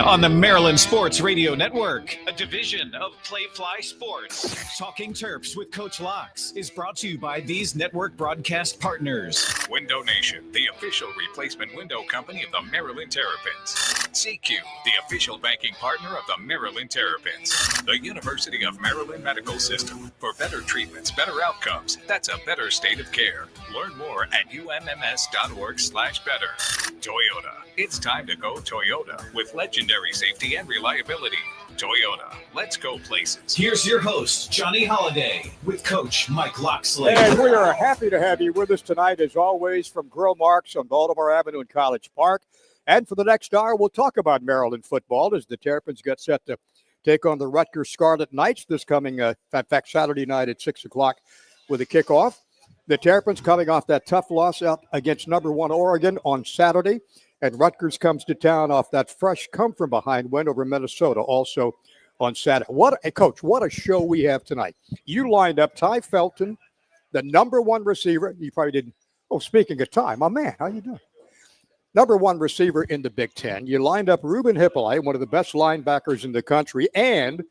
on the Maryland Sports Radio Network, a division of Playfly Sports. Talking Terps with Coach Locks is brought to you by these network broadcast partners. Window Nation, the official replacement window company of the Maryland Terrapins. CQ, the official banking partner of the Maryland Terrapins. The University of Maryland Medical System. For better treatments, better outcomes, that's a better state of care. Learn more at umms.org/better. Toyota. It's time to go Toyota with legendary safety and reliability. Toyota. Let's go places. Here's your host, Johnny Holiday, with Coach Mike Locksley. And we are happy to have you with us tonight, as always, from Grill Marks on Baltimore Avenue in College Park. And for the next hour, we'll talk about Maryland football as the Terrapins get set to take on the Rutgers Scarlet Knights this coming, in fact, Saturday night at 6 o'clock with a kickoff. The Terrapins coming off that tough loss out against number 1 Oregon on Saturday. And Rutgers comes to town off that fresh come-from-behind win over Minnesota also on Saturday. Coach, what a show we have tonight. You lined up Ty Felton, the number 1 receiver. You probably didn't. Oh, speaking of Ty, my man, how you doing? Number 1 receiver in the Big Ten. You lined up Ruben Hippolyte, one of the best linebackers in the country. And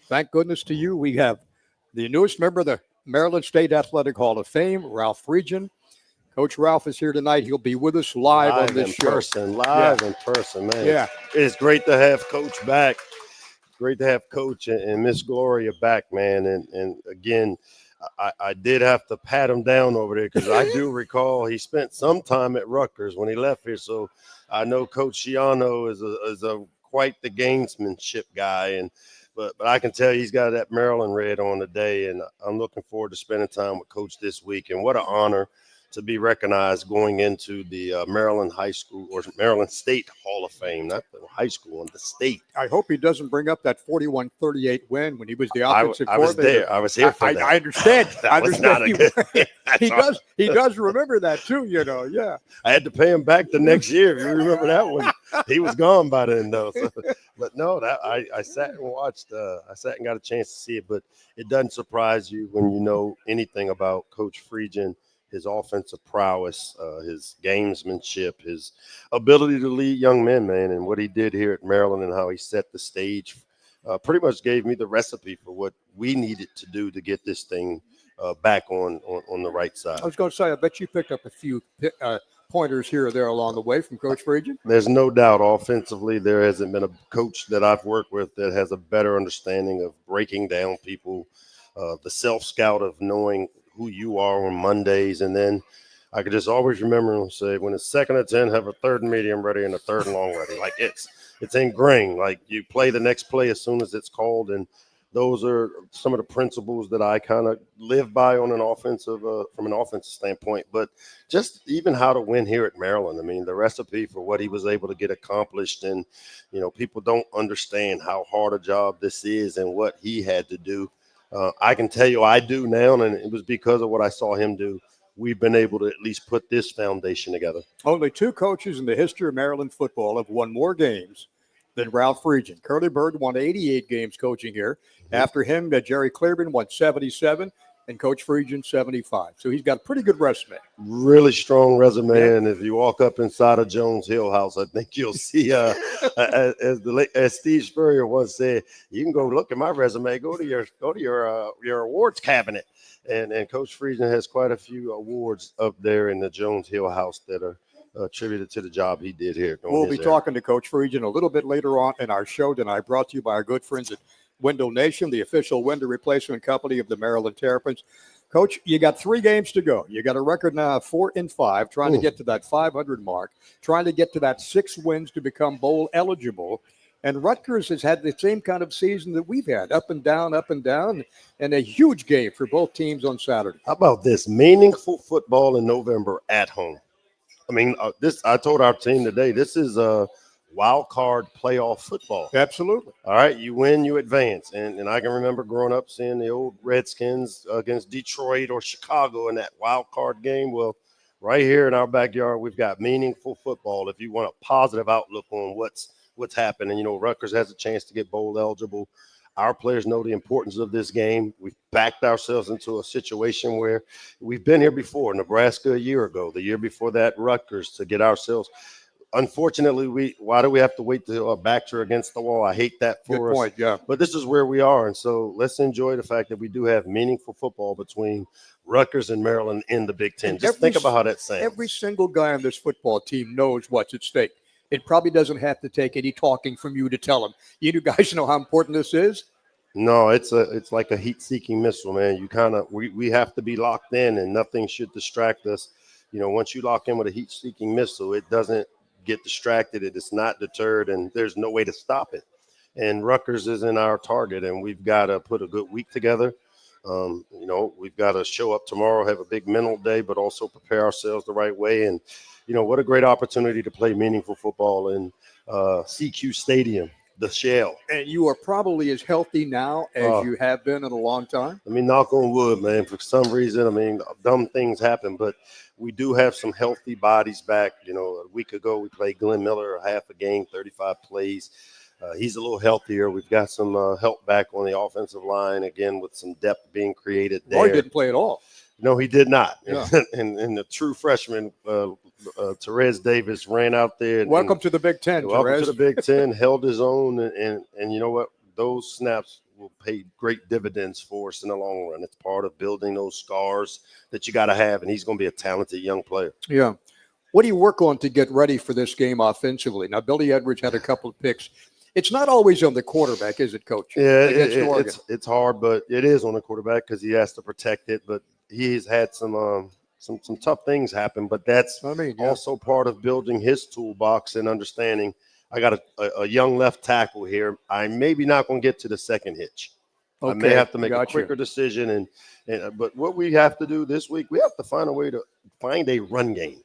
thank goodness to you, we have the newest member of the Maryland State Athletic Hall of Fame, Ralph Friedgen. Coach Ralph is here tonight. He'll be with us live on this show. Live in person, man. Yeah. It's great to have Coach back. Great to have Coach and Miss Gloria back, man. And again, I did have to pat him down over there because I do recall he spent some time at Rutgers when he left here. So I know Coach Schiano is a quite the gamesmanship guy. But I can tell you he's got that Maryland red on today, and I'm looking forward to spending time with Coach this week. And what an honor to be recognized going into the Maryland High School or Maryland State Hall of Fame, not the high school, and the state. I hope he doesn't bring up that 41-38 win when he was the offensive coordinator. I was there. I was here for that. I understand. That was not a good. He does remember that too, yeah. I had to pay him back the next year. You remember that one? He was gone by then, though. So, but no, I sat and watched. I sat and got a chance to see it. But it doesn't surprise you when you know anything about Coach Friedgen, his offensive prowess, his gamesmanship, his ability to lead young men, man, and what he did here at Maryland and how he set the stage pretty much gave me the recipe for what we needed to do to get this thing back on the right side. I was going to say, I bet you picked up a few pointers here or there along the way from Coach Friedgen. There's no doubt offensively there hasn't been a coach that I've worked with that has a better understanding of breaking down people, the self-scout of knowing who you are on Mondays. And then I could just always remember him say, when it's 2nd and 10, have a 3rd and medium ready and a 3rd and long ready. Like it's ingrained. Like you play the next play as soon as it's called. And those are some of the principles that I kind of live by on an offensive, from an offensive standpoint, but just even how to win here at Maryland. I mean, the recipe for what he was able to get accomplished, and, people don't understand how hard a job this is and what he had to do. I can tell you I do now, and it was because of what I saw him do. We've been able to at least put this foundation together. Only 2 coaches in the history of Maryland football have won more games than Ralph Friedgen. Curly Bird won 88 games coaching here. Mm-hmm. After him, Jerry Clearman won 77, and Coach Friedgen 75. So he's got a pretty good resume. Really strong resume, yeah. And if you walk up inside of Jones Hill House, I think you'll see, as Steve Spurrier once said, you can go look at my resume, go to your awards cabinet, and Coach Friedgen has quite a few awards up there in the Jones Hill House that are attributed to the job he did here. We'll be talking to Coach Friedgen a little bit later on in our show tonight, brought to you by our good friends at Window Nation, the official window replacement company of the Maryland Terrapins. Coach, you got 3 games to go. You got a record now of 4-5, trying to get to that 500 mark, trying to get to that 6 wins to become bowl eligible. And Rutgers has had the same kind of season that we've had, up and down, and a huge game for both teams on Saturday. How about this? Meaningful football in November at home. I mean, I told our team today, this is a wild card playoff football. Absolutely. All right, you win, you advance. And I can remember growing up seeing the old Redskins against Detroit or Chicago in that wild card game. Well, right here in our backyard, we've got meaningful football if you want a positive outlook on what's happening. Rutgers has a chance to get bowl eligible. Our players know the importance of this game. We've backed ourselves into a situation where we've been here before. Nebraska a year ago, the year before that, Rutgers, to get ourselves. unfortunately, why do we have to wait till our backs are against the wall? I hate that for Good us. point, yeah. But this is where we are. And so let's enjoy the fact that we do have meaningful football between Rutgers and Maryland in the Big Ten. Just think about how that sounds. Every single guy on this football team knows what's at stake. It probably doesn't have to take any talking from you to tell them. You guys know how important this is? No, it's like a heat-seeking missile, man. We have to be locked in, and nothing should distract us. Once you lock in with a heat-seeking missile, it doesn't get distracted. It is not deterred, and there's no way to stop it. And Rutgers is in our target, and we've got to put a good week together. We've got to show up tomorrow, have a big mental day, but also prepare ourselves the right way. And, what a great opportunity to play meaningful football in CQ Stadium, the Shell. And you are probably as healthy now as you have been in a long time. Knock on wood, man. For some reason, dumb things happen, but we do have some healthy bodies back. A week ago, we played Glenn Miller half a game, 35 plays. He's a little healthier. We've got some help back on the offensive line, again, with some depth being created there. Roy didn't play at all. No, he did not. Yeah. and the true freshman, Therese Davis, ran out there. Welcome to the Big Ten, Welcome to the Big Ten, held his own. And you know what? Those snaps will pay great dividends for us in the long run. It's part of building those scars that you got to have, and he's going to be a talented young player. Yeah. What do you work on to get ready for this game offensively? Now, Billy Edwards had a couple of picks. It's not always on the quarterback, is it, Coach? Yeah, it's hard, but it is on the quarterback because he has to protect it. But he's had some tough things happen. But that's also part of building his toolbox and understanding. I got a young left tackle here. I'm maybe not going to get to the second hitch. Okay, I may have to make a quicker decision. But what we have to do this week, we have to find a way to find a run game.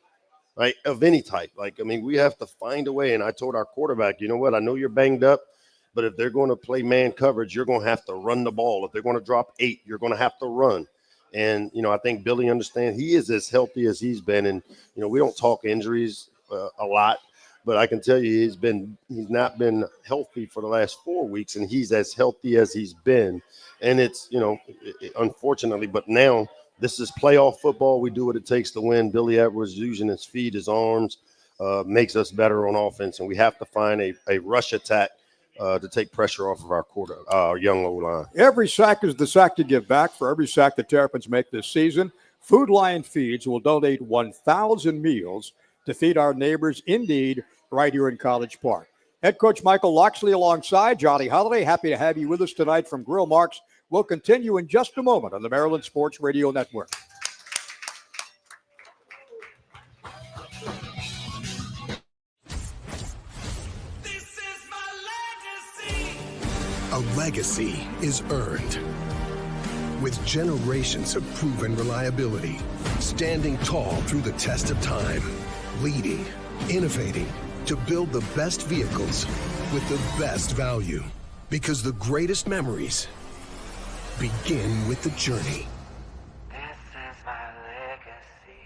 Right, of any type. We have to find a way. And I told our quarterback, you know what? I know you're banged up, but if they're going to play man coverage, you're going to have to run the ball. If they're going to drop 8, you're going to have to run. And, I think Billy understands he is as healthy as he's been. And, we don't talk injuries a lot, but I can tell you he's not been healthy for the last 4 weeks, and he's as healthy as he's been. And it's, unfortunately, but now – this is playoff football. We do what it takes to win. Billy Edwards using his feet, his arms, makes us better on offense, and we have to find a rush attack to take pressure off of our young O-line. Every sack is the sack to give back. For every sack the Terrapins make this season, Food Lion Feeds will donate 1,000 meals to feed our neighbors in need right here in College Park. Head coach Michael Locksley alongside Johnny Holliday. Happy to have you with us tonight from Grill Marks. We'll continue in just a moment on the Maryland Sports Radio Network. This is my legacy. A legacy is earned with generations of proven reliability, standing tall through the test of time, leading, innovating to build the best vehicles with the best value. Because the greatest memories begin with the journey. This is my legacy.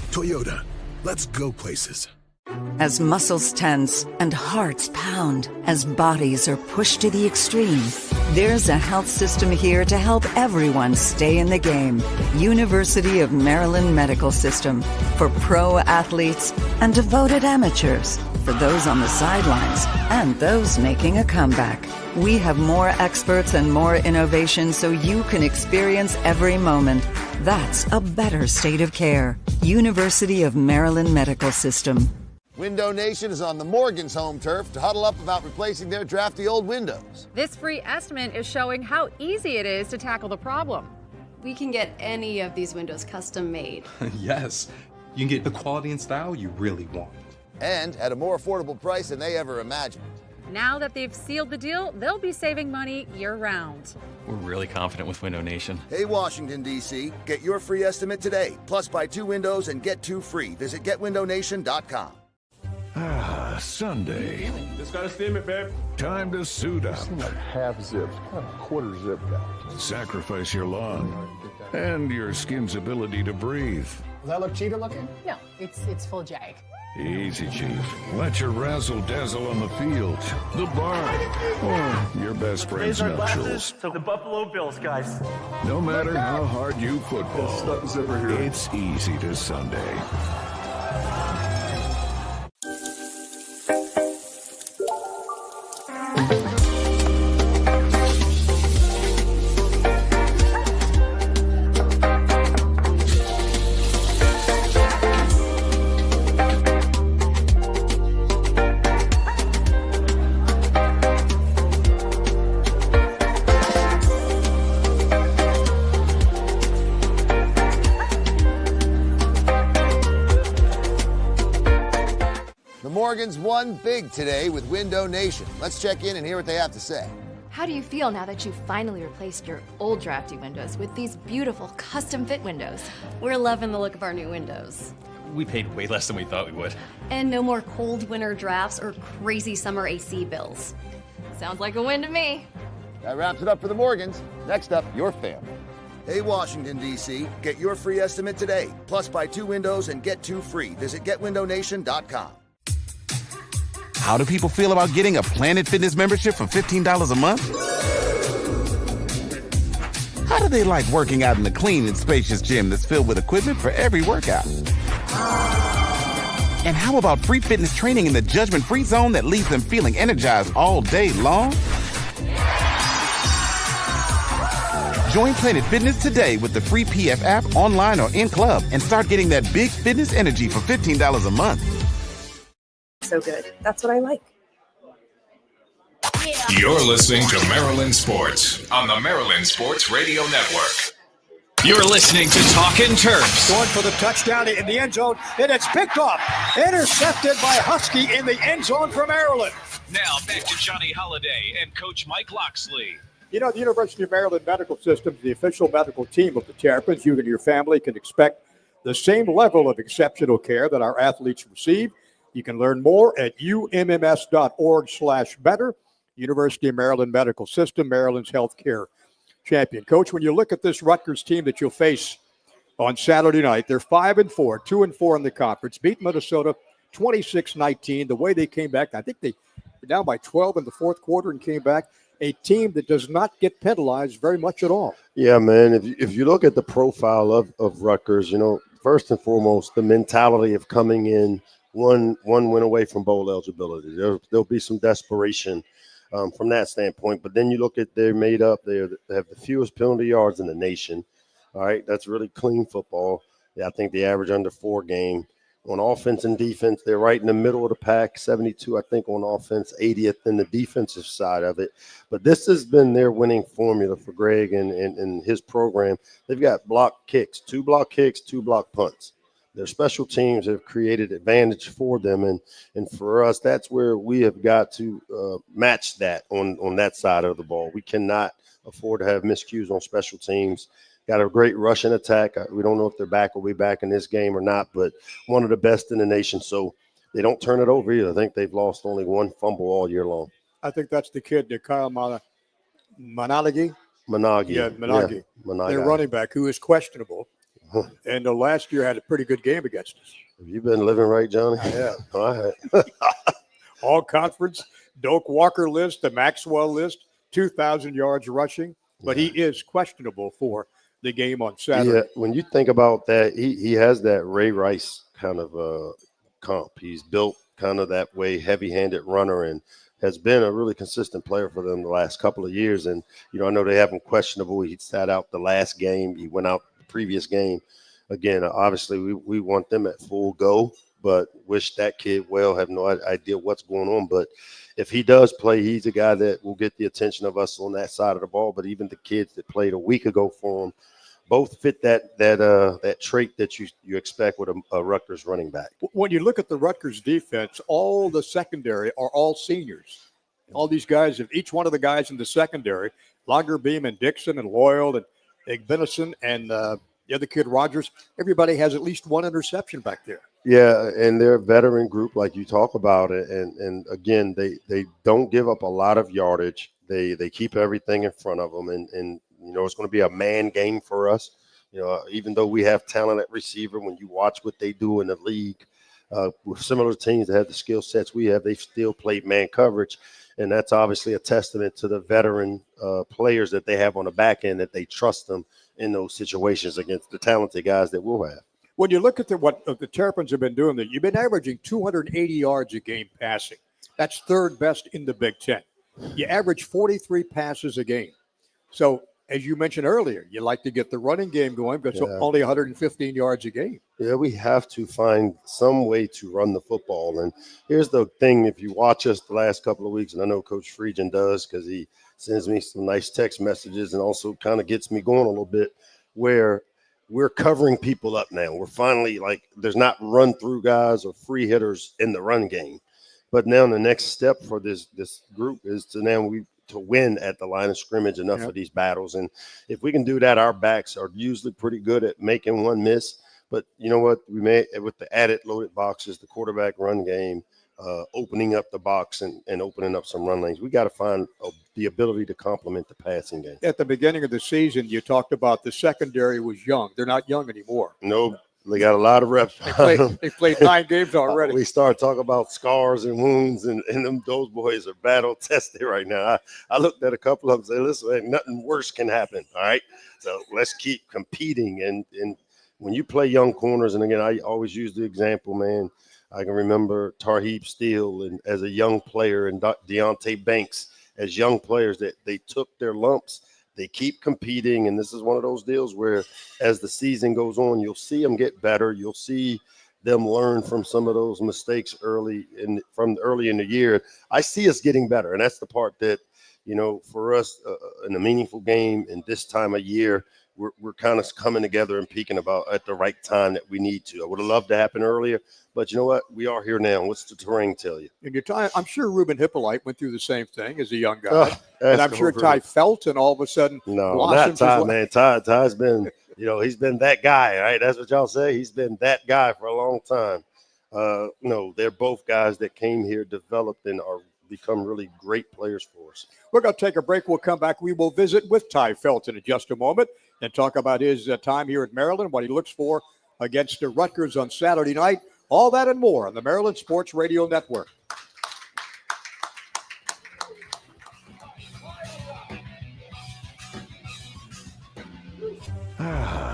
Toyota, let's go places. As muscles tense and hearts pound, as bodies are pushed to the extreme, there's a health system here to help everyone stay in the game. University of Maryland Medical System, for pro athletes and devoted amateurs, for those on the sidelines and those making a comeback. We have more experts and more innovation so you can experience every moment. That's a better state of care. University of Maryland Medical System. Window Nation is on the Morgan's home turf to huddle up about replacing their drafty old windows. This free estimate is showing how easy it is to tackle the problem. We can get any of these windows custom made. Yes, you can get the quality and style you really want. And at a more affordable price than they ever imagined. Now that they've sealed the deal, they'll be saving money year-round. We're really confident with Window Nation. Hey, Washington, D.C., get your free estimate today. Plus, buy 2 windows and get 2 free. Visit GetWindowNation.com. Ah, Sunday. Just gotta steam it, babe. Time to suit up. Like half zipped, kind of quarter zip guy. Sacrifice your lung and your skin's ability to breathe. Does that look cheater looking? No, it's full jag. Easy, Chief. Let your razzle-dazzle on the field, the bar, or your best friend's nuptials. So the Buffalo Bills, guys. No matter how hard you football, it's easy to Sunday. Morgans won big today with Window Nation. Let's check in and hear what they have to say. How do you feel now that you've finally replaced your old drafty windows with these beautiful custom fit windows? We're loving the look of our new windows. We paid way less than we thought we would. And no more cold winter drafts or crazy summer AC bills. Sounds like a win to me. That wraps it up for the Morgans. Next up, your family. Hey, Washington, D.C., get your free estimate today. Plus, buy 2 windows and get 2 free. Visit GetWindowNation.com. How do people feel about getting a Planet Fitness membership for $15 a month? How do they like working out in a clean and spacious gym that's filled with equipment for every workout? And how about free fitness training in the judgment-free zone that leaves them feeling energized all day long? Join Planet Fitness today with the free PF app, online or in club, and start getting that big fitness energy for $15 a month. So good. That's what I like. You're listening to Maryland Sports on the Maryland Sports Radio Network. You're listening to Talkin Terps. Going for the touchdown in the end zone, and it's picked off. Intercepted by Husky in the end zone for Maryland. Now back to Johnny Holliday and Coach Mike Loxley. You know, the University of Maryland Medical System, the official medical team of the Terrapins, you and your family can expect the same level of exceptional care that our athletes receive. You can learn more at umms.org/better. University of Maryland Medical System, Maryland's healthcare champion. Coach, when you look at this Rutgers team that you'll face on Saturday night, they're 5-4, 2-4 in the conference, beat Minnesota 26-19. The way they came back, I think they were down by 12 in the fourth quarter and came back. A team that does not get penalized very much at all. Yeah, man. If you look at the profile of Rutgers, you know, first and foremost, the mentality of coming in one win away from bowl eligibility. There'll be some desperation from that standpoint. But then you look at they're made up. They have the fewest penalty yards in the nation. All right, that's really clean football. Yeah, I think they average under 4 game. On offense and defense, they're right in the middle of the pack, 72, I think, on offense, 80th in the defensive side of it. But this has been their winning formula for Greg and his program. They've got block kicks, 2 block kicks, 2 block punts. Their special teams have created advantage for them. And for us, that's where we have got to match that on that side of the ball. We cannot afford to have miscues on special teams. Got a great rushing attack. We don't know if they're back will be back in this game or not, but one of the best in the nation. So they don't turn it over either. I think they've lost only 1 fumble all year long. I think that's the kid, Kyle Managi. Yeah, Managi. Their running back, who is questionable. And last year had a pretty good game against us. Have you been living right, Johnny? Yeah. All right. All conference, Doak Walker list, the Maxwell list, 2,000 yards rushing. But he is questionable for the game on Saturday. Yeah, when you think about that, he has that Ray Rice kind of comp. He's built kind of that way, heavy-handed runner, and has been a really consistent player for them the last couple of years. And, you know, I know they have him questionable. He sat out the last game. He went out the previous game. Again, obviously, we want them at full go, but wish that kid well, have no idea what's going on. But if he does play, he's a guy that will get the attention of us on that side of the ball. But even the kids that played a week ago for him, both fit that trait that you expect with a Rutgers running back. When you look at the Rutgers defense, all the secondary are all seniors. All these guys, each one of the guys in the secondary, Lagerbeam and Dixon and Loyal and Igbenison and the other kid Rogers, everybody has at least 1 interception back there. Yeah, and they're a veteran group like you talk about it. And again, they don't give up a lot of yardage. They keep everything in front of them. And you know, it's going to be a man game for us. You know, even though we have talent at receiver, when you watch what they do in the league, with similar teams that have the skill sets we have, they still play man coverage. And that's obviously a testament to the veteran players that they have on the back end, that they trust them in those situations against the talented guys that we'll have. When you look at what the Terrapins have been doing, you've been averaging 280 yards a game passing. That's 3rd best in the Big Ten. You average 43 passes a game. So, as you mentioned earlier, you like to get the running game going, but it's only 115 yards a game. Yeah, we have to find some way to run the football. And here's the thing, if you watch us the last couple of weeks, and I know Coach Friedgen does because he sends me some nice text messages and also kind of gets me going a little bit, where we're covering people up now. We're finally there's not run through guys or free hitters in the run game. But now the next step for this group is to win at the line of scrimmage enough for these battles. And if we can do that, our backs are usually pretty good at making one miss. But you know what? We may, with the added loaded boxes, the quarterback run game, opening up the box and opening up some run lanes, we got to find the ability to complement the passing game. At the beginning of the season, you talked about the secondary was young. They're not young anymore. No, they got a lot of reps. They played 9 games already. We start talking about scars and wounds, and those boys are battle tested right now. I looked at a couple of them and said, listen, nothing worse can happen, all right? So let's keep competing. And when you play young corners, and again, I always use the example, man, I can remember Tarheeb Steele and as a young player and Deontay Banks as young players that they took their lumps. They keep competing, and this is one of those deals where as the season goes on, you'll see them get better. You'll see them learn from some of those mistakes early in the year. I see us getting better, and that's the part that, you know, for us in a meaningful game in this time of year, we're kind of coming together and peaking about at the right time that we need to. I would have loved to happen earlier, but you know what? We are here now. What's the terrain tell you? In your time, I'm sure Ruben Hippolyte went through the same thing as a young guy. And I'm sure Ty Felton all of a sudden not Ty, man. Ty's been, you know, he's been that guy, right? That's what y'all say. He's been that guy for a long time. No, they're both guys that came here, developed, and are become really great players for us. We're going to take a break. We'll come back. We will visit with Ty Felton in just a moment and talk about his time here at Maryland, what he looks for against the Rutgers on Saturday night. All that and more on the Maryland Sports Radio Network.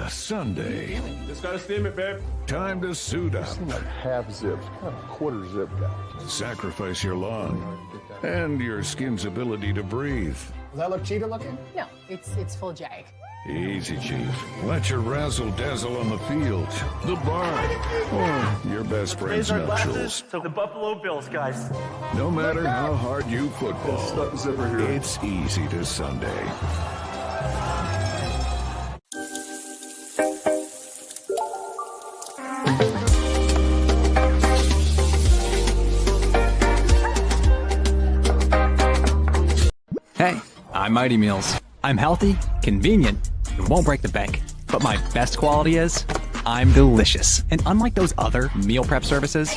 Sunday. Just gotta steam it, babe. Time to suit up. Like half zipped, kind of quarter zip guy. Sacrifice your lung and your skin's ability to breathe. Does that look cheater looking? No, it's full jag. Easy, Chief. Let your razzle dazzle on the field, the barn, or your best friend's nuptials. So the Buffalo Bills, guys. No matter how hard you football, it's easy to Sunday. Hey, I'm Mighty Meals. I'm healthy, convenient, and won't break the bank. But my best quality is, I'm delicious. And unlike those other meal prep services,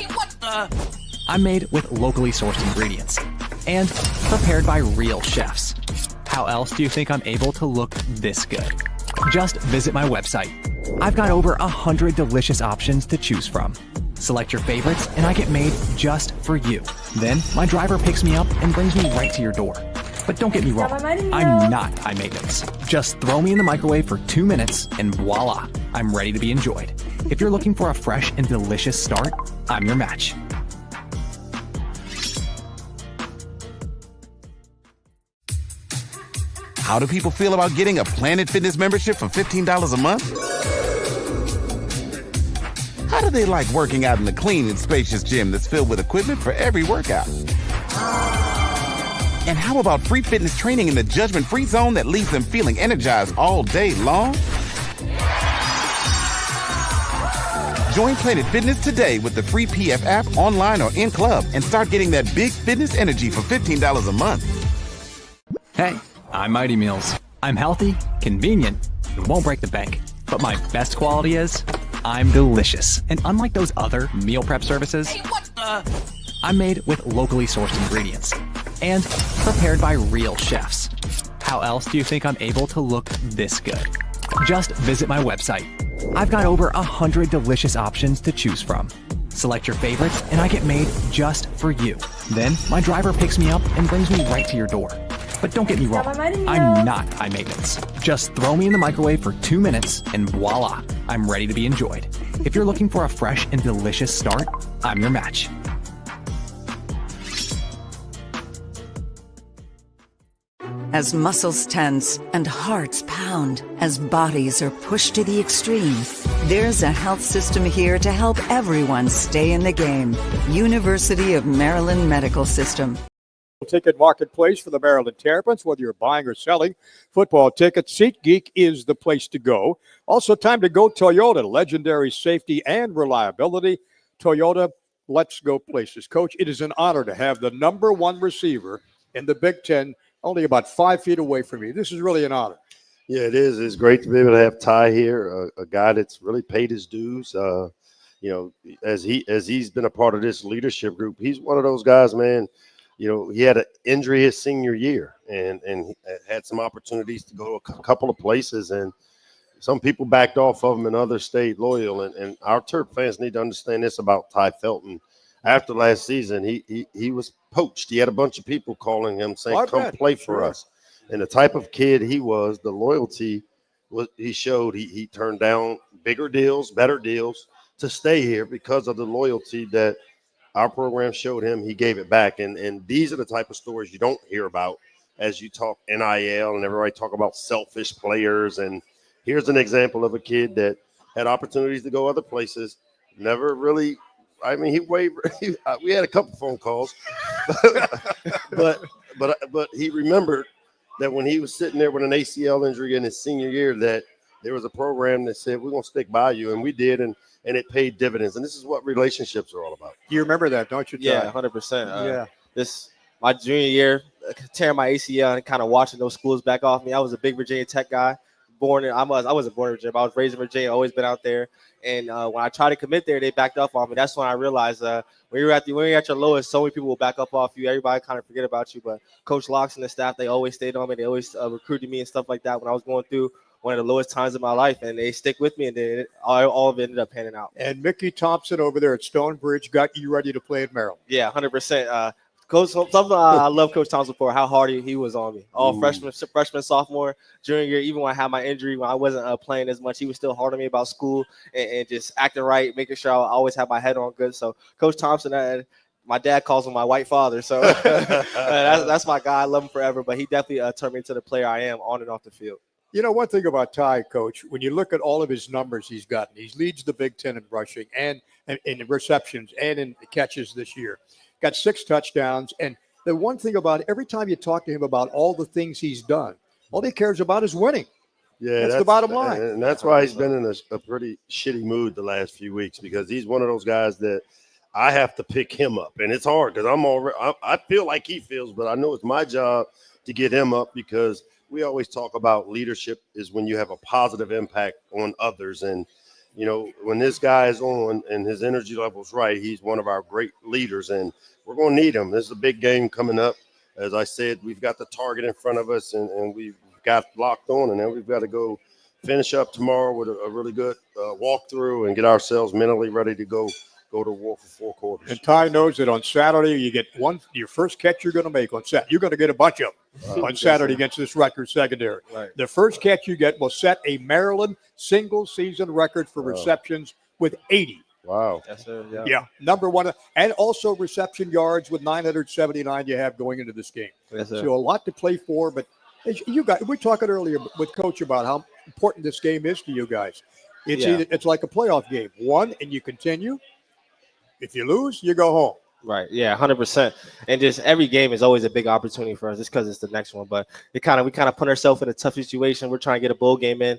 I'm made with locally sourced ingredients and prepared by real chefs. How else do you think I'm able to look this good? Just visit my website. I've got over 100 delicious options to choose from. Select your favorites and I get made just for you. Then my driver picks me up and brings me right to your door. But don't get me wrong, I'm not high maintenance. Just throw me in the microwave for 2 minutes and voila, I'm ready to be enjoyed. If you're looking for a fresh and delicious start, I'm your match. How do people feel about getting a Planet Fitness membership for $15 a month? How do they like working out in a clean and spacious gym that's filled with equipment for every workout? And how about free fitness training in the judgment-free zone that leaves them feeling energized all day long? Join Planet Fitness today with the free PF app online or in club and start getting that big fitness energy for $15 a month. Hey, I'm Mighty Meals. I'm healthy, convenient, and won't break the bank. But my best quality is, I'm delicious. And unlike those other meal prep services, I'm made with locally sourced ingredients and prepared by real chefs. How else do you think I'm able to look this good? Just visit my website. I've got over 100 delicious options to choose from. Select your favorites and I get made just for you. Then my driver picks me up and brings me right to your door. But don't get me wrong, I'm not high maintenance. Just throw me in the microwave for 2 minutes and voila, I'm ready to be enjoyed. If you're looking for a fresh and delicious start, I'm your match. As muscles tense and hearts pound, as bodies are pushed to the extreme, there's a health system here to help everyone stay in the game. University of Maryland Medical System. Ticket marketplace for the Maryland Terrapins, whether you're buying or selling football tickets, SeatGeek is the place to go. Also, time to go Toyota, legendary safety and reliability. Toyota, let's go places. Coach, it is an honor to have the number one receiver in the Big Ten only about 5 feet away from you. This is really an honor. Yeah, it is. It's great to be able to have Ty here, a guy that's really paid his dues. As he's been a part of this leadership group, he's one of those guys, man. He had an injury his senior year and he had some opportunities to go to a couple of places, and some people backed off of him and others stayed loyal. And our Terp fans need to understand this about Ty Felton. After last season, he was poached. He had a bunch of people calling him saying, "Come play for us." And the type of kid he was, the loyalty he showed, he turned down bigger deals, better deals to stay here because of the loyalty that our program showed him. He gave it back. And these are the type of stories you don't hear about as you talk NIL and everybody talk about selfish players. And here's an example of a kid that had opportunities to go other places, never really – I mean, he wavered. We had a couple phone calls, but he remembered that when he was sitting there with an ACL injury in his senior year, that there was a program that said, "We're going to stick by you," and we did, and it paid dividends. And this is what relationships are all about. You remember that, don't you, Ty? Yeah, 100%. Yeah. This my junior year, tearing my ACL and kind of watching those schools back off me. I was a big Virginia Tech guy. I wasn't born in Virginia, but I was raised in Virginia, always been out there. And when I tried to commit there, they backed up on me. That's when I realized when you're at your lowest, so many people will back up off you. Everybody kind of forget about you. But Coach Locks and the staff, they always stayed on me. They always recruited me and stuff like that when I was going through one of the lowest times of my life. And they stick with me, and then all of it ended up panning out. And Mickey Thompson over there at Stonebridge got you ready to play at Maryland. Yeah, 100%. Coach, something I love Coach Thompson for how hard he was on me. All freshman, sophomore, junior year, even when I had my injury, when I wasn't playing as much, he was still hard on me about school and just acting right, making sure I always have my head on good. So Coach Thompson, my dad calls him my white father. So that's my guy. I love him forever. But he definitely turned me into the player I am on and off the field. You know, one thing about Ty, Coach, when you look at all of his numbers he's gotten, he leads the Big Ten in rushing and in receptions and in catches this year. Got 6 touchdowns. And the one thing about it, every time you talk to him about all the things he's done, all he cares about is winning. Yeah, that's the bottom line. And that's why he's been in a pretty shitty mood the last few weeks, because he's one of those guys that I have to pick him up. And it's hard because I feel like he feels, but I know it's my job to get him up, because we always talk about leadership is when you have a positive impact on others. And when this guy is on and his energy level's right, he's one of our great leaders, and we're going to need him. This is a big game coming up. As I said, we've got the target in front of us, and we've got locked on, and then we've got to go finish up tomorrow with a really good walkthrough and get ourselves mentally ready to go to war for 4 quarters. And Ty knows that on Saturday you get your first catch you're going to make on Saturday. You're going to get a bunch of them on Saturday against this Rutgers secondary. Right. The first catch you get will set a Maryland single-season record for receptions with 80. Wow. Yes, sir. Yeah, number one. And also reception yards with 979 you have going into this game. Yes, sir. So a lot to play for. But we were talking earlier with Coach about how important this game is to you guys. It's like a playoff game. Won, and you continue. If you lose, you go home. Right. Yeah, 100%. And just every game is always a big opportunity for us just because it's the next one. But we kind of put ourselves in a tough situation. We're trying to get a bowl game in.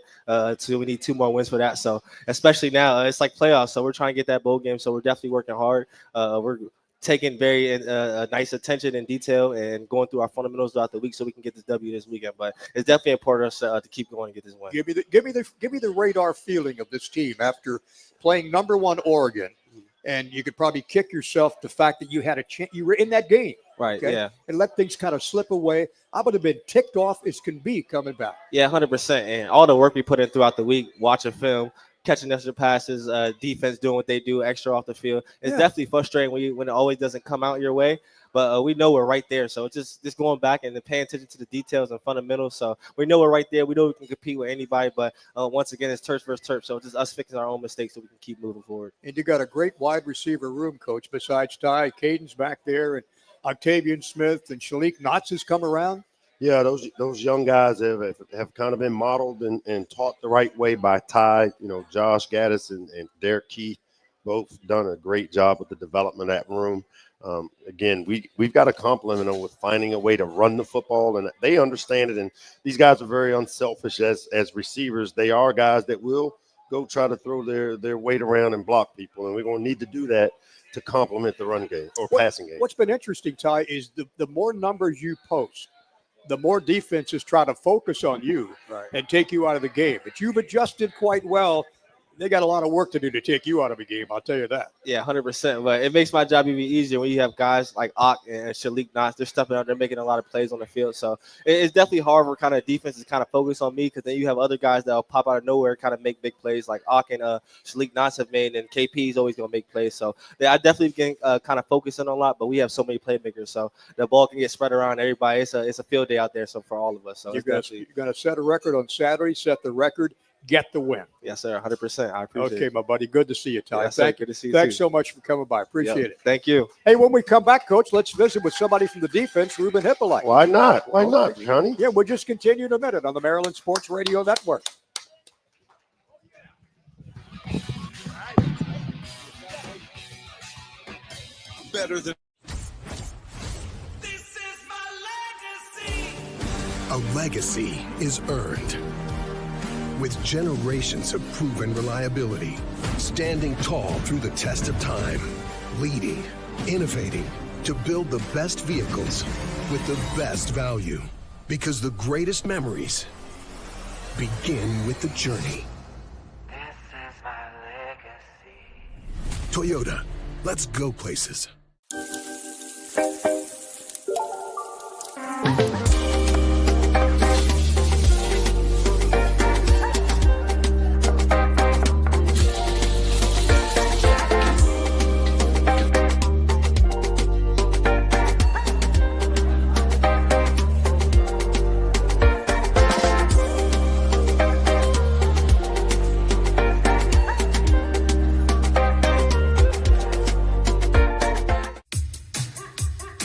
So we need 2 more wins for that. So especially now, it's like playoffs. So we're trying to get that bowl game. So we're definitely working hard. We're taking very nice attention and detail and going through our fundamentals throughout the week so we can get this W this weekend. But it's definitely important to keep going and get this win. Give me the radar feeling of this team after playing number 1 Oregon. And you could probably kick yourself the fact that you had a chance. You were in that game. Right, yeah. And let things kind of slip away. I would have been ticked off as can be coming back. Yeah, 100%. And all the work we put in throughout the week, watching film, catching extra passes, defense doing what they do extra off the field. It's definitely frustrating when it always doesn't come out your way. But we know we're right there. So it's just going back and paying attention to the details and fundamentals. So we know we're right there. We know we can compete with anybody. But once again, it's Terps versus Terps. So it's just us fixing our own mistakes so we can keep moving forward. And you got a great wide receiver room, Coach, besides Ty. Caden's back there, and Octavian Smith and Shalik Knotts has come around. Yeah, those young guys have kind of been modeled and taught the right way by Ty. Josh Gaddis and Derek Keith both done a great job with the development of that room. Again, we've got to compliment them with finding a way to run the football, and they understand it. And these guys are very unselfish as receivers. They are guys that will go try to throw their weight around and block people, and we're going to need to do that to complement the run game or passing game. What's been interesting, Ty, is the more numbers you post, the more defenses try to focus on you and take you out of the game. But you've adjusted quite well. They got a lot of work to do to take you out of a game, I'll tell you that. Yeah, 100%. But it makes my job even easier when you have guys like Ock and Shalik Knox. They're stepping out. They're making a lot of plays on the field. So it's definitely hard for kind of defenses kind of focus on me, because then you have other guys that will pop out of nowhere, kind of make big plays like Ock and Shalik Knox have made, and KP is always going to make plays. So I definitely can kind of focus in on a lot, but we have so many playmakers. So the ball can get spread around everybody. It's a field day out there for all of us. So you're going to set a record on Saturday, set the record, get the win. Yes, sir. 100%. I appreciate it. Okay, my buddy. Good to see you, Ty. Yes, Thank good to see you. Thanks too. so much for coming by. Appreciate it. Thank you. Hey, when we come back, Coach, let's visit with somebody from the defense, Ruben Hippolyte. Why not? Why not, Johnny? Yeah, we'll just continue in a minute on the Maryland Sports Radio Network. Better than. A legacy is earned with generations of proven reliability, standing tall through the test of time, leading, innovating to build the best vehicles with the best value. Because the greatest memories begin with the journey. This is my legacy. Toyota, let's go places.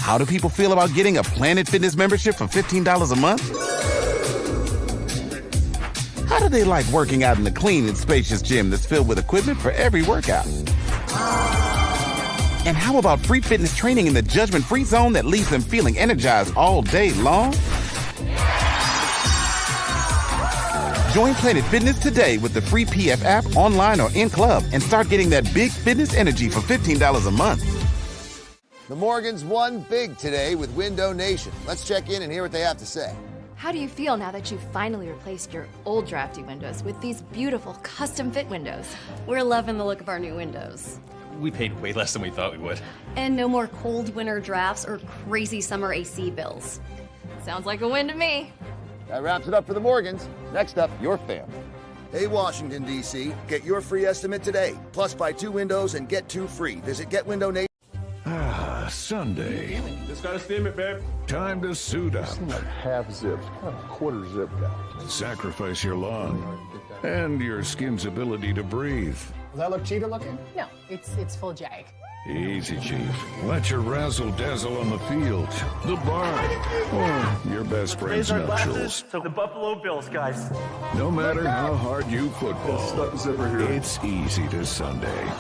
How do people feel about getting a Planet Fitness membership for $15 a month? How do they like working out in the clean and spacious gym that's filled with equipment for every workout? And how about free fitness training in the judgment-free zone that leaves them feeling energized all day long? Join Planet Fitness today with the free PF app online or in club and start getting that big fitness energy for $15 a month. The Morgans won big today with Window Nation. Let's check in and hear what they have to say. How do you feel now that you've finally replaced your old drafty windows with these beautiful custom fit windows? We're loving the look of our new windows. We paid way less than we thought we would. And no more cold winter drafts or crazy summer AC bills. Sounds like a win to me. That wraps it up for the Morgans. Next up, your family. Hey, Washington, D.C., get your free estimate today. Plus, buy 2 windows and get 2 free. Visit Get Window Nation. Sunday. Just gotta steam it, babe. Time to suit up. Like half zip, kind of quarter zip guy. Sacrifice your lung and your skin's ability to breathe. Does that look cheetah looking? No, it's full jag. Easy, Chief. Let your razzle dazzle on the field, the barn, or your best friend's nuptials. So the Buffalo Bills, guys. No matter how hard you football, it's easy to Sunday.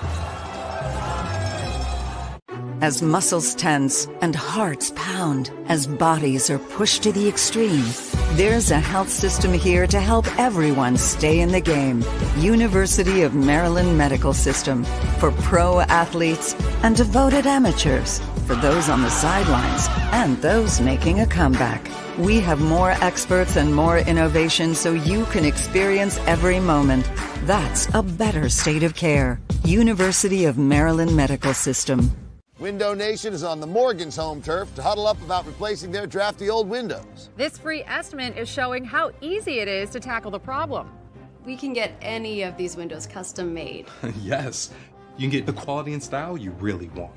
As muscles tense and hearts pound, as bodies are pushed to the extreme, there's a health system here to help everyone stay in the game. University of Maryland Medical System, for pro athletes and devoted amateurs, for those on the sidelines and those making a comeback. We have more experts and more innovation so you can experience every moment. That's a better state of care. University of Maryland Medical System. Window Nation is on the Morgans' home turf to huddle up about replacing their drafty old windows. This free estimate is showing how easy it is to tackle the problem. We can get any of these windows custom made. Yes, you can get the quality and style you really want.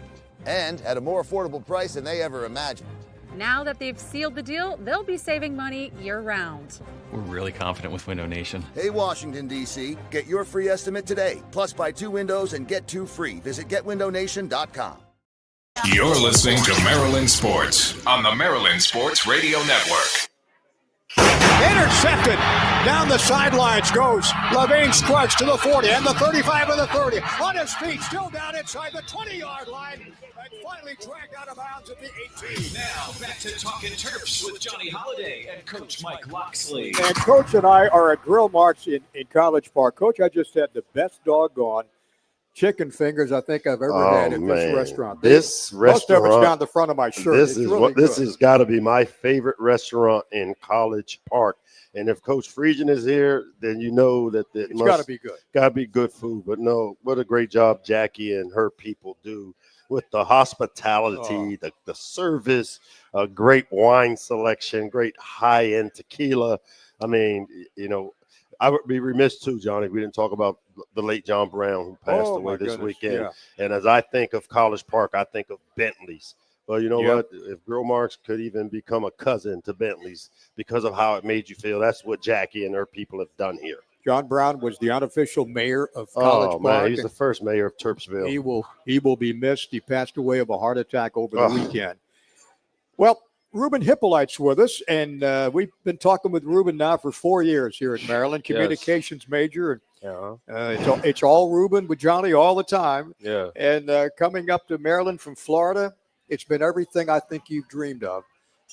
And at a more affordable price than they ever imagined. Now that they've sealed the deal, they'll be saving money year-round. We're really confident with Window Nation. Hey, Washington, D.C., get your free estimate today. Plus, buy 2 windows and get 2 free. Visit GetWindowNation.com. You're listening to Maryland Sports on the Maryland Sports Radio Network. Intercepted. Down the sidelines goes Levain Scruggs to the 40 and the 35 and the 30. On his feet, still down inside the 20-yard line. And finally dragged out of bounds at the 18. Now back to Talkin Terps with Johnny Holiday and Coach Mike Loxley. And Coach and I are at Grill Marks in College Park. Coach, I just had the best doggone chicken fingers I think I've ever had at this restaurant. This Most of it's restaurant down the front of my shirt. This It's is really this good. has got to be my favorite restaurant in College Park. And if Coach Friesian is here, then you know that It's got to be good. Got to be good food. But no, what a great job Jackie and her people do with the hospitality, the service, a great wine selection, great high-end tequila. I mean, you know, I would be remiss too, Johnny, if we didn't talk about the late John Brown who passed away this weekend. Yeah. And as I think of College Park, I think of Bentley's. Well, you know Yep. what? If Girl Marks could even become a cousin to Bentley's because of how it made you feel, that's what Jackie and her people have done here. John Brown was the unofficial mayor of College Park. Man, he's the first mayor of Terpsville. He will be missed. He passed away of a heart attack over the weekend. Well, Ruben Hippolyte's with us, and we've been talking with Ruben now for 4 years here in Maryland, communications major. It's all Ruben with Johnny all the time. Yeah. And coming up to Maryland from Florida, it's been everything I think you've dreamed of.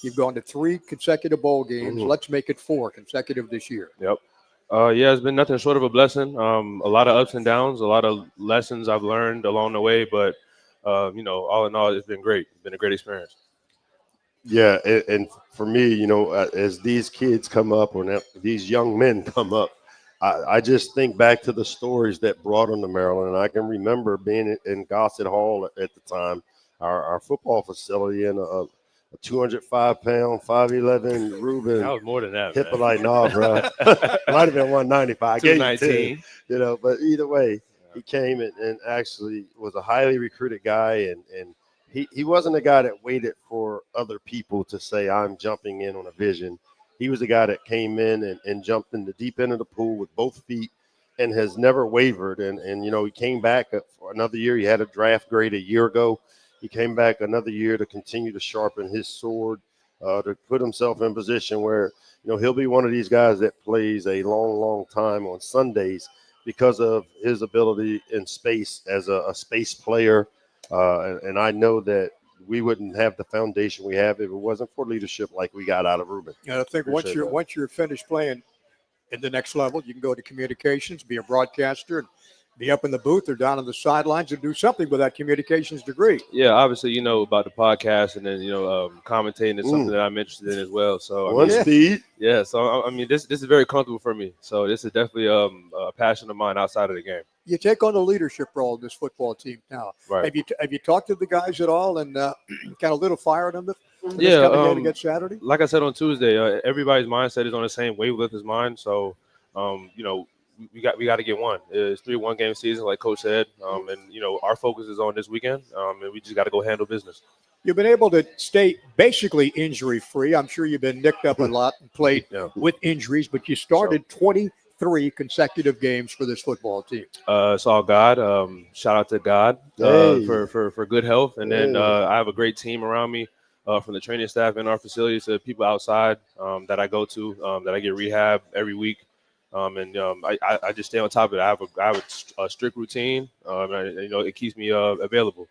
You've gone to 3 consecutive bowl games. Let's make it 4 consecutive this year. Yep. Yeah, it's been nothing short of a blessing. A lot of ups and downs, a lot of lessons I've learned along the way. But, you know, all in all, it's been great. It's been a great experience. Yeah, and for me, you know, as these kids come up or now these young men come up, I just think back to the stories that brought them to Maryland. And I can remember being in Gossett Hall at the time, our football facility, and a 205-pound, 5'11" Ruben. That was more than that, Hippolyte, no, bro. Might have been 195. 219. You know, but either way, he came and actually was a highly recruited guy, and he wasn't a guy that waited for other people to say, I'm jumping in on a vision. He was a guy that came in and jumped in the deep end of the pool with both feet and has never wavered. And you know, he came back for another year. He had a draft grade a year ago. He came back another year to continue to sharpen his sword, to put himself in position where, you know, he'll be one of these guys that plays a long, long time on Sundays because of his ability in space as a space player. And I know that we wouldn't have the foundation we have if it wasn't for leadership like we got out of Ruben. And I think once you're finished playing in the next level, you can go to communications, be a broadcaster, and be up in the booth or down on the sidelines and do something with that communications degree. Yeah, obviously, you know about the podcast, and then, you know, commentating is something that I'm interested in as well. So speed. Yeah, so I mean, this is very comfortable for me. So this is definitely a passion of mine outside of the game. You take on the leadership role in this football team now. Right. Have you talked to the guys at all and kind of little fire on them? Against Saturday. Like I said on Tuesday, everybody's mindset is on the same wavelength as mine. So, you know, we got to get one. It's 3 1-game season, like Coach said, and you know our focus is on this weekend, and we just got to go handle business. You've been able to stay basically injury-free. I'm sure you've been nicked up a lot and played with injuries, but you started 23 consecutive games for this football team. It's all God. Shout out to God for good health, and then I have a great team around me, from the training staff in our facility to people outside that I go to, that I get rehab every week. I just stay on top of it. I have a strict routine. And, you know, it keeps me available.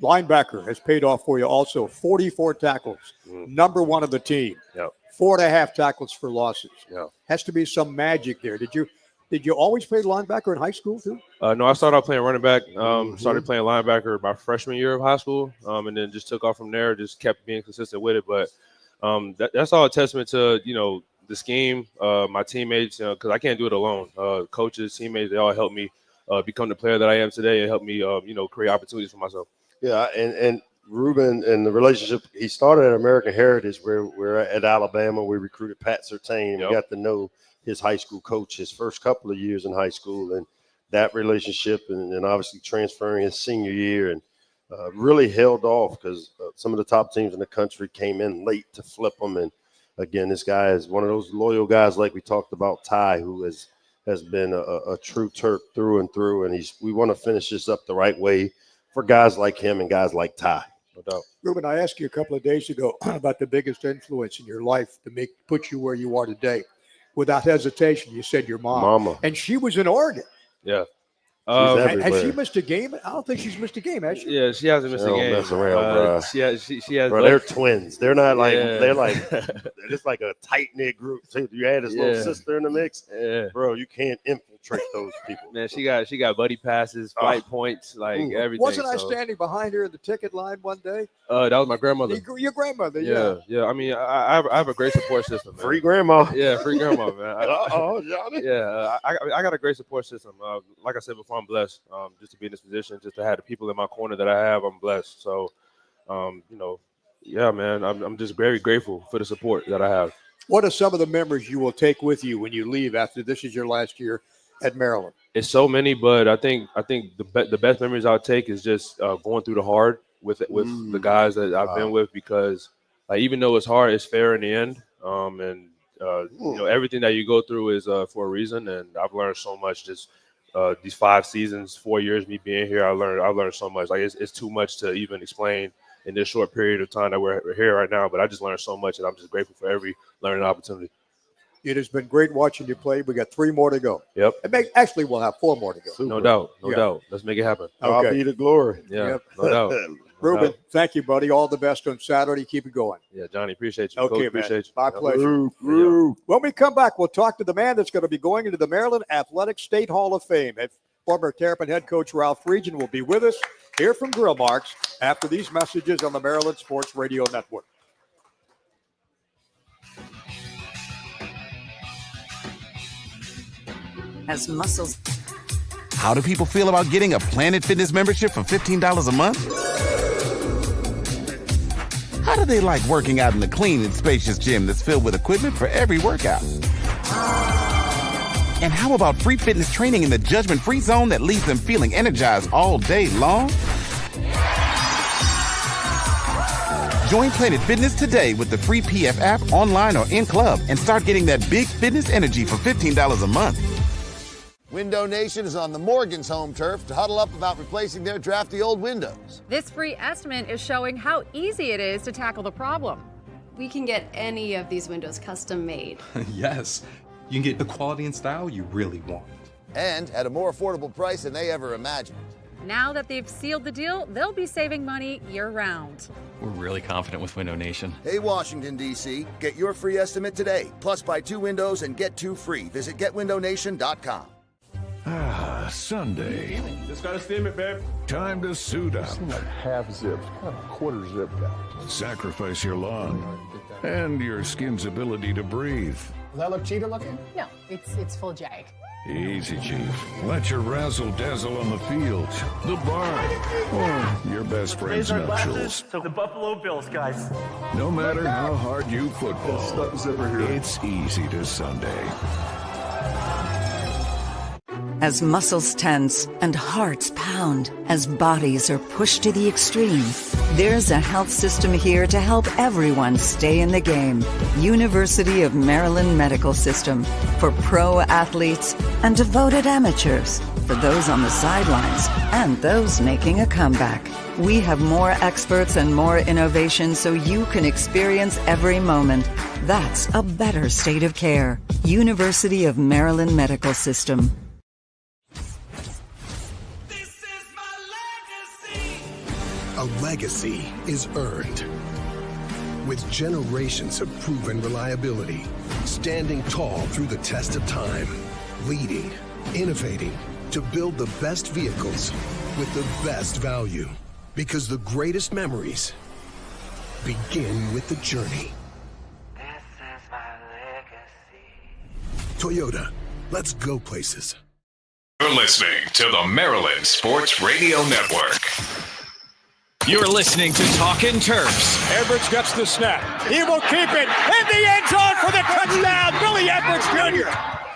Linebacker has paid off for you also. 44 tackles, number 1 of the team. 4.5 tackles for losses. Has to be some magic there. Did you always play linebacker in high school too? No, I started out playing running back. Started playing linebacker my freshman year of high school, and then just took off from there. Just kept being consistent with it. But that's all a testament to, you know, the scheme, my teammates, you know, because I can't do it alone. Coaches, teammates, they all help me become the player that I am today and help me, you know, create opportunities for myself. Yeah, and Ruben and the relationship, he started at American Heritage where we're at Alabama. We recruited Pat Surtain. We got to know his high school coach his first couple of years in high school, and that relationship and obviously transferring his senior year and really held off because some of the top teams in the country came in late to flip him. And again, this guy is one of those loyal guys like we talked about, Ty, who has been a true Terp through and through, and we want to finish this up the right way for guys like him and guys like Ty. No doubt. Ruben, I asked you a couple of days ago about the biggest influence in your life to put you where you are today. Without hesitation, you said your mom. Mama. And she was in Oregon. Yeah. Has she missed a game? I don't think she's missed a game, has she? Yeah, she hasn't missed a game. Mess around, bro. She has. Bro, they're twins. They're not like they're it's like a tight knit group too. You had his little sister in the mix, bro. You can't infiltrate trick those people. Man, she got buddy passes, flight points, like everything. Wasn't I standing behind her in the ticket line one day? That was my grandmother. Your grandmother, yeah. I mean, I have a great support system. Man. Free grandma. Yeah, free grandma, man. Johnny. Yeah, I got a great support system. Like I said before, I'm blessed just to be in this position, just to have the people in my corner that I have. I'm blessed. So, yeah, man, I'm just very grateful for the support that I have. What are some of the memories you will take with you when you leave after this is your last year at Maryland? It's so many, but I think the best memories I'll take is just going through the hard with the guys that I've been with, because like even though it's hard, it's fair in the end. Everything that you go through is for a reason, and I've learned so much. Just these 5 seasons, 4 years me being here, I learned so much. Like it's too much to even explain in this short period of time that we're here right now. But I just learned so much, and I'm just grateful for every learning opportunity. It has been great watching you play. We got 3 more to go. Yep. Actually, we'll have 4 more to go. No doubt. No doubt. Let's make it happen. Okay. I'll be the glory. Yeah. Yep. No doubt. Ruben, thank you, buddy. All the best on Saturday. Keep it going. Yeah, Johnny, appreciate you. Okay, Coach, man. appreciate you. My pleasure. When we come back, we'll talk to the man that's going to be going into the Maryland Athletic State Hall of Fame. Former Terrapin head coach Ralph Friedgen will be with us here from Grill Marks after these messages on the Maryland Sports Radio Network. As muscles. How do people feel about getting a Planet Fitness membership for $15 a month? How do they like working out in the clean and spacious gym that's filled with equipment for every workout? And how about free fitness training in the judgment-free zone that leaves them feeling energized all day long? Join Planet Fitness today with the free PF app online or in club and start getting that big fitness energy for $15 a month. Window Nation is on the Morgan's home turf to huddle up about replacing their drafty old windows. This free estimate is showing how easy it is to tackle the problem. We can get any of these windows custom made. Yes, you can get the quality and style you really want. And at a more affordable price than they ever imagined. Now that they've sealed the deal, they'll be saving money year-round. We're really confident with Window Nation. Hey, Washington, D.C., get your free estimate today. Plus, buy 2 windows and get 2 free. Visit getwindownation.com. Sunday. Just gotta steam it, babe. Time to suit up. Like half zipped, kind of quarter zipped out. Sacrifice your lung and your skin's ability to breathe. Does that look cheetah looking? No, it's full jag. Easy, Chief. Let your razzle-dazzle on the field, the barn, or your best friend's nuptials. So the Buffalo Bills, guys. No matter how hard you football, it's easy to Sunday. As muscles tense and hearts pound, as bodies are pushed to the extreme, there's a health system here to help everyone stay in the game. University of Maryland Medical System, for pro athletes and devoted amateurs, for those on the sidelines and those making a comeback. We have more experts and more innovation so you can experience every moment. That's a better state of care. University of Maryland Medical System. A legacy is earned with generations of proven reliability, standing tall through the test of time, leading, innovating to build the best vehicles with the best value. Because the greatest memories begin with the journey. This is my legacy. Toyota, let's go places. You're listening to the Maryland Sports Radio Network. You're listening to Talkin Terps. Edwards gets the snap. He will keep it in the end zone for the touchdown. Billy Edwards Jr.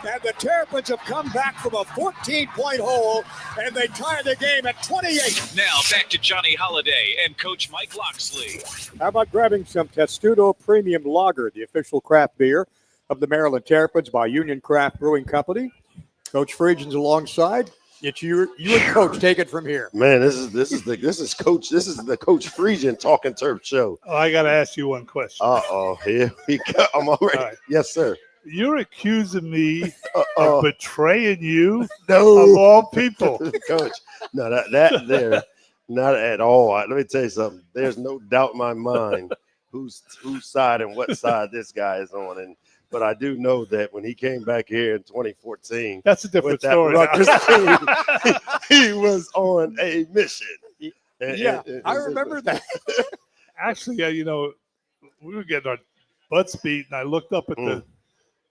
And the Terrapins have come back from a 14-point hole, and they tie the game at 28. Now back to Johnny Holiday and Coach Mike Loxley. How about grabbing some Testudo Premium Lager, the official craft beer of the Maryland Terrapins by Union Craft Brewing Company? Coach Friedgen's alongside. It's you and Coach. Take it from here. Man, this is the Coach Friedgen Talkin Terps show. Oh, I got to ask you one question. Here we go. I'm all right. Right. Yes, sir. You're accusing me of betraying you No, of all people. Coach. No, that there, not at all. Let me tell you something. There's no doubt in my mind whose side and what side this guy is on, and but I do know that when he came back here in 2014, that's a different with that story. Rutgers team, he was on a mission. I remember that. Actually, we were getting our butts beat, and I looked up at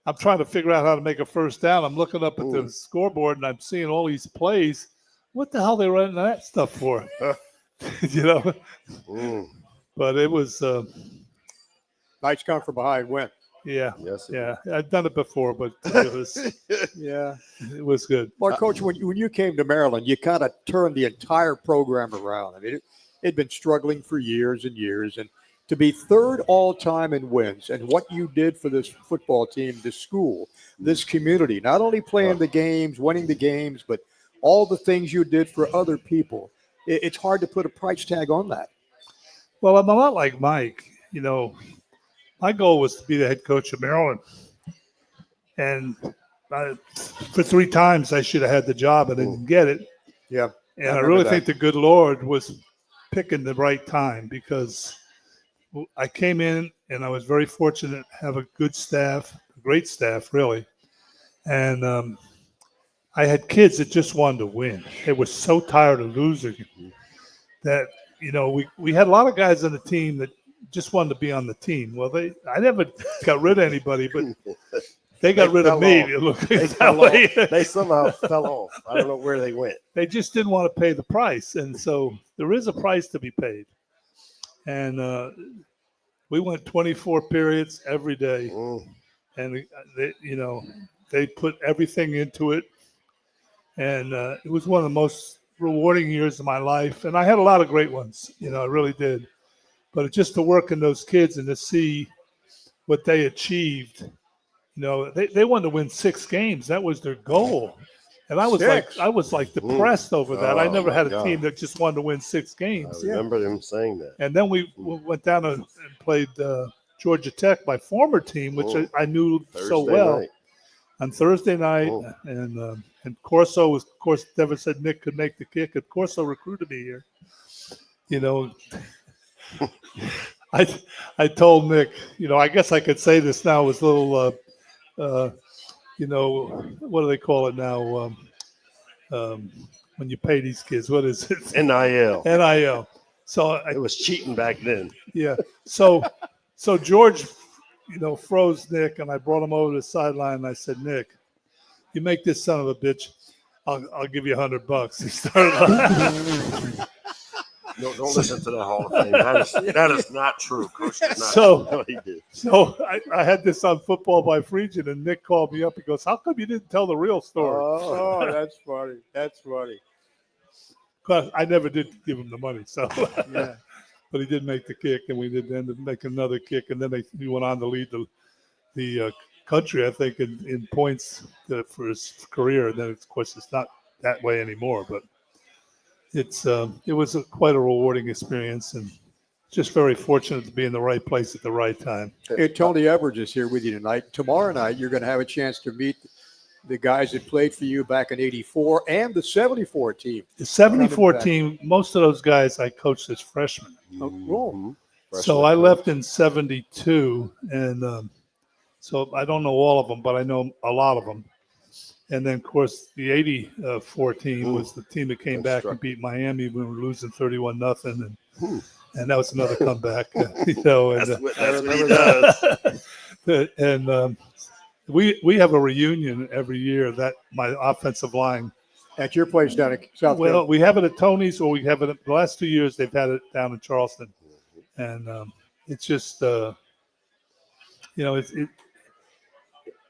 I'm trying to figure out how to make a first down. I'm looking up at the scoreboard, and I'm seeing all these plays. What the hell are they running that stuff for? But it was nice come from behind win. Yeah, I've done it before, but it was it was good. Well, Coach, when you came to Maryland, you kind of turned the entire program around. I mean, it'd been struggling for years and years, and to be third all-time in wins, and what you did for this football team, this school, this community, not only playing the games, winning the games, but all the things you did for other people. It's hard to put a price tag on that. Well, I'm a lot like Mike. My goal was to be the head coach of Maryland. And for 3 times, I should have had the job. I didn't get it. Yeah. And I really think the good Lord was picking the right time, because I came in and I was very fortunate to have a good staff, a great staff, really. And I had kids that just wanted to win. They were so tired of losing that, we had a lot of guys on the team that just wanted to be on the team. Well, I never got rid of anybody, but they got rid of me. They somehow fell off. I don't know where they went. They just didn't want to pay the price. And so there is a price to be paid. And we went 24 periods every day. And, they put everything into it. And it was one of the most rewarding years of my life. And I had a lot of great ones. I really did. But just to work in those kids and to see what they achieved, they wanted to win 6 games. That was their goal. And I was like depressed over that. I never had a team that just wanted to win 6 games. I remember them saying that. And then we went down and played Georgia Tech, my former team, which I knew so well, on Thursday night. And Corso was, of course, never said Nick could make the kick. And Corso recruited me here. I told Nick, I guess I could say this now, was a little, what do they call it now? When you pay these kids, what is it? NIL. NIL. So it was cheating back then. Yeah. So George, froze Nick, and I brought him over to the sideline, and I said, Nick, you make this son of a bitch, I'll give you $100. He started laughing. No, don't listen to that Hall of Fame. That is not true, Coach. So I had this on Football by Friedgen, and Nick called me up. He goes, "How come you didn't tell the real story?" Oh, that's funny. That's funny. Because I never did give him the money, so yeah. But he did make the kick, and we did end up making another kick, and then he went on to lead the country, I think, in points for his career. And then, of course, it's not that way anymore, but. It was quite a rewarding experience, and just very fortunate to be in the right place at the right time. Hey, Tony Edwards is here with you tonight. Tomorrow night, you're going to have a chance to meet the guys that played for you back in '84 and the '74 team. The '74 team, most of those guys I coached as freshmen. Oh, so I left in '72, and so I don't know all of them, but I know a lot of them. And then, of course, the '84 team was the team that came back and beat Miami when we were losing 31-0, and that was another comeback. That's what he does. And we have a reunion every year that my offensive line at your place down in South. Well, we have it at Tony's, or we have it the last 2 years. They've had it down in Charleston, and it's just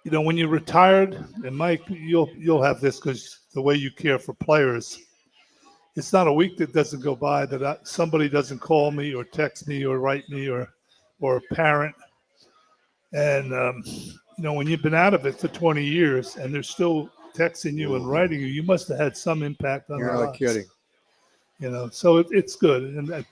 when you're retired, and Mike, you'll have this because the way you care for players, it's not a week that doesn't go by that somebody doesn't call me or text me or write me or a parent. And, when you've been out of it for 20 years and they're still texting you and writing you, you must have had some impact on their lives. You're not kidding. So it's good. And,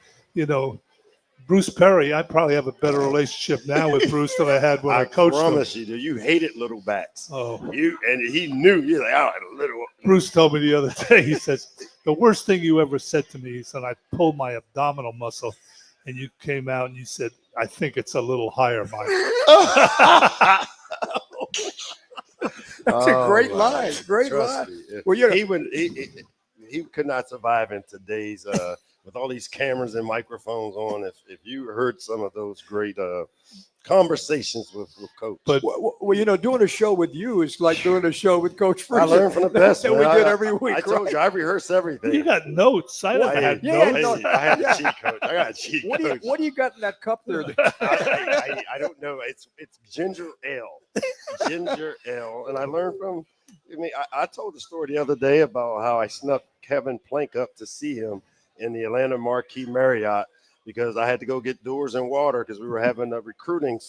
Bruce Perry, I probably have a better relationship now with Bruce than I had when I coached him. I promise you, you hated little backs. Oh, and he knew you're like, oh, little. Bruce told me the other day. He says the worst thing you ever said to me. He said I pulled my abdominal muscle, and you came out and you said, "I think it's a little higher, Mike." That's a great my. line. Great Trust line. me. Well, you know, He could not survive in today's with all these cameras and microphones on. If you heard some of those great conversations with Coach. But well, you know, doing a show with you is like doing a show with Coach Friesen. I learned from the best that man. we did every week. I told you I rehearse everything. You got notes. I never had notes. I had a cheat coach. I got a cheat coach. What do you got in that cup there? I don't know. It's ginger ale. Ginger ale. And I learned from I told the story the other day about how I snuck Kevin Plank up to see him in the Atlanta Marquis Marriott because I had to go get doors and water because we were having a recruiting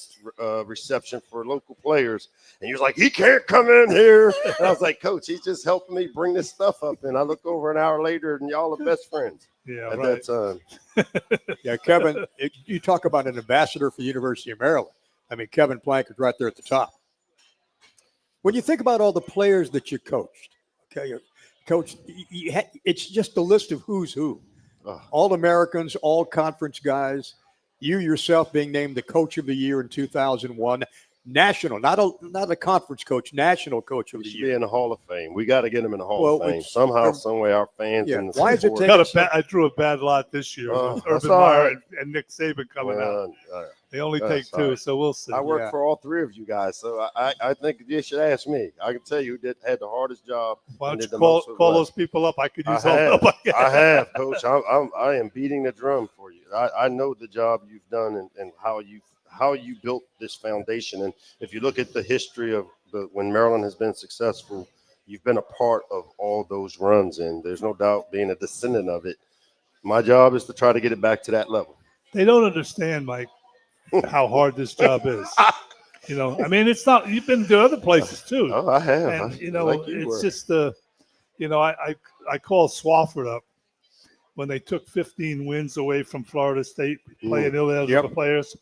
reception for local players. And he was like, he can't come in here. And I was like, Coach, he's just helping me bring this stuff up. And I look over an hour later and y'all are best friends at that time. Yeah, Kevin, you talk about an ambassador for the University of Maryland. I mean, Kevin Plank is right there at the top. When you think about all the players that you coached, okay, Coach, it's just a list of who's who. All Americans, all conference guys. You yourself being named the Coach of the Year in 2001, national, not a conference coach, national Coach of the Year. Be in the Hall of Fame. We got to get him in the Hall of Fame somehow, some way. Our fans. Yeah. And Why is it I drew a bad lot this year with Urban Meyer and Nick Saban coming out. They only take two, so we'll see. I work for all three of you guys, so I think you should ask me. I can tell you who had the hardest job. Why don't you call those people up? I could use all the help I get. I have, Coach. I am beating the drum for you. I know the job you've done and how you built this foundation. And if you look at the history of when Maryland has been successful, you've been a part of all those runs, and there's no doubt being a descendant of it. My job is to try to get it back to that level. They don't understand, Mike, how hard this job is. You know, I mean, it's not. You've been to other places too. Oh, I have. And you know, it's just I call Swafford up when they took 15 wins away from Florida State playing ineligible players.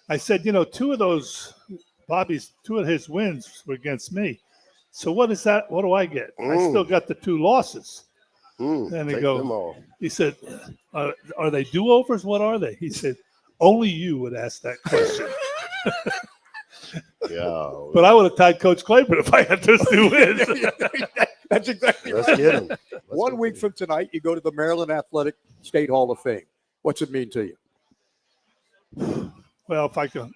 I said, two of his wins were against me. So what is that? What do I get? I still got the 2 losses. And he said, are they do-overs? What are they? He said, only you would ask that question. Yeah. But I would have tied Coach Claiborne if I had those 2 wins. That's exactly right. Let's get him. 1 week from tonight, you go to the Maryland Athletic State Hall of Fame. What's it mean to you? Well, if I can,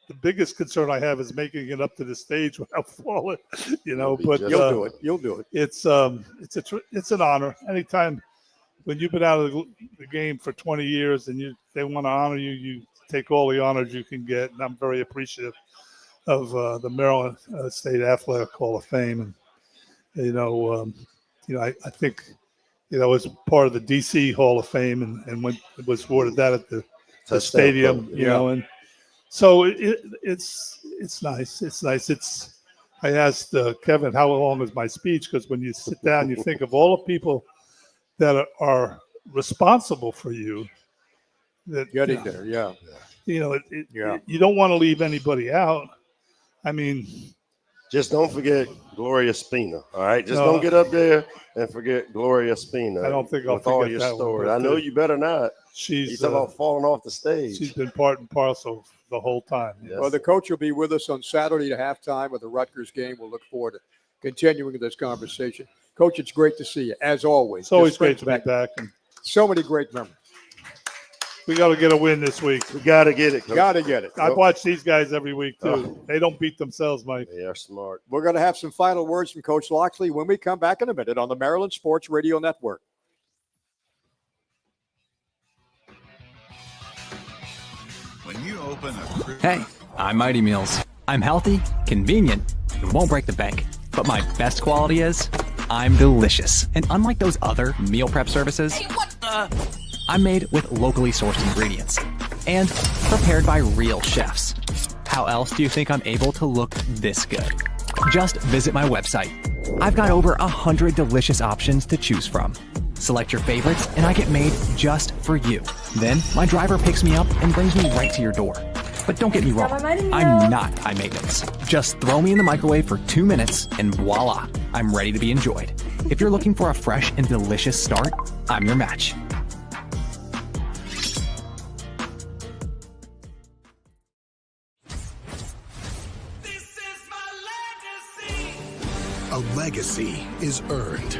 the biggest concern I have is making it up to the stage without falling. But you'll do it. You'll do it. It's an honor. Anytime when you've been out of the game for 20 years and they want to honor you, you take all the honors you can get. And I'm very appreciative of the Maryland State Athletic Hall of Fame. And I think as part of the DC Hall of Fame, and when it was awarded that at the stadium, and so it's nice. It's nice. I asked Kevin, how long is my speech? Because when you sit down, you think of all the people that are responsible for you. That getting there, yeah. You don't want to leave anybody out. I mean, just don't forget Gloria Spina. All right, just don't get up there and forget Gloria Spina. I don't think I'll with all forget your that stories. one, I know you better not. She's talking about falling off the stage. She's been part and parcel the whole time. Yes. Well, the coach will be with us on Saturday at halftime of the Rutgers game. We'll look forward to continuing this conversation. Coach, it's great to see you, as always. It's always great to be back. And so many great memories. We got to get a win this week. We got to get it. Got to get it. I watch these guys every week, too. They don't beat themselves, Mike. They are smart. We're going to have some final words from Coach Loxley when we come back in a minute on the Maryland Sports Radio Network. When you open Hey, I'm Mighty Meals. I'm healthy, convenient, and won't break the bank. But my best quality is I'm delicious. And unlike those other meal prep services, I'm made with locally sourced ingredients and prepared by real chefs. How else do you think I'm able to look this good? Just visit my website. I've got over 100 delicious options to choose from. Select your favorites and I get made just for you. Then my driver picks me up and brings me right to your door. But don't get me wrong, I'm not high maintenance. Just throw me in the microwave for 2 minutes and voila, I'm ready to be enjoyed. If you're looking for a fresh and delicious start, I'm your match. A legacy is earned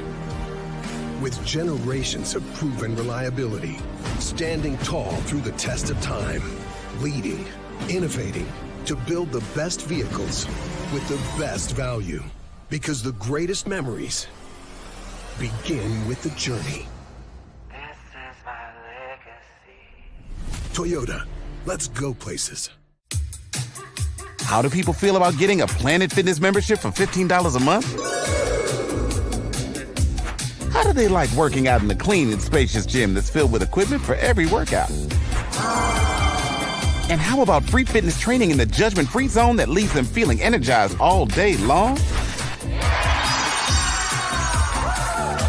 with generations of proven reliability, standing tall through the test of time, leading, innovating to build the best vehicles with the best value. Because the greatest memories begin with the journey. This is my legacy. Toyota, let's go places. How do people feel about getting a Planet Fitness membership for $15 a month? How do they like working out in a clean and spacious gym that's filled with equipment for every workout? And how about free fitness training in the judgment-free zone that leaves them feeling energized all day long?